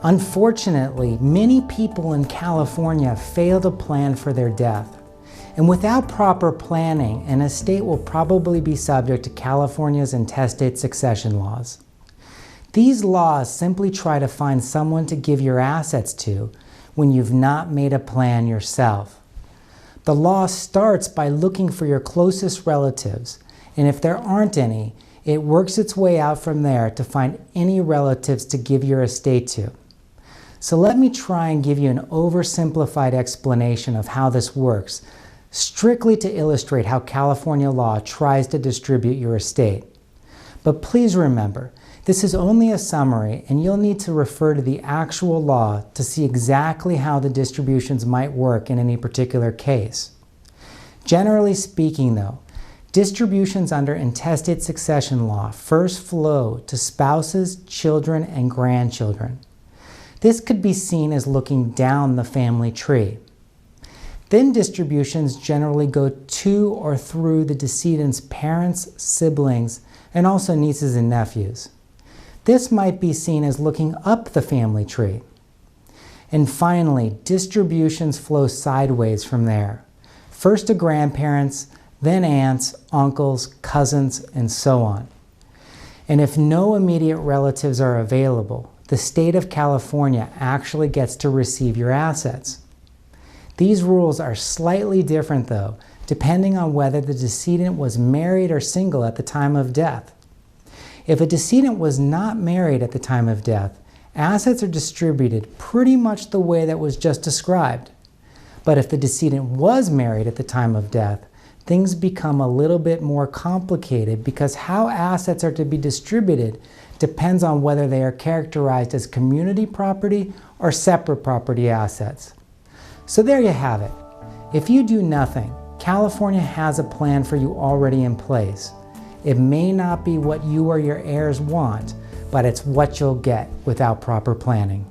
Unfortunately, many people in California fail to plan for their death. And without proper planning, an estate will probably be subject to California's intestate succession laws. These laws simply try to find someone to give your assets to when you've not made a plan yourself. The law starts by looking for your closest relatives, and if there aren't any, it works its way out from there to find any relatives to give your estate to. So let me try and give you an oversimplified explanation of how this works, strictly to illustrate how California law tries to distribute your estate. But please remember, this is only a summary, and you'll need to refer to the actual law to see exactly how the distributions might work in any particular case. Generally speaking though, distributions under intestate succession law first flow to spouses, children, and grandchildren. This could be seen as looking down the family tree. Then distributions generally go to or through the decedent's parents, siblings, and also nieces and nephews. This might be seen as looking up the family tree. And finally, distributions flow sideways from there. First to grandparents, then aunts, uncles, cousins, and so on. And if no immediate relatives are available, the state of California actually gets to receive your assets. These rules are slightly different though, depending on whether the decedent was married or single at the time of death. If a decedent was not married at the time of death, assets are distributed pretty much the way that was just described. But if the decedent was married at the time of death, things become a little bit more complicated because how assets are to be distributed depends on whether they are characterized as community property or separate property assets. So there you have it. If you do nothing, California has a plan for you already in place. It may not be what you or your heirs want, but it's what you'll get without proper planning.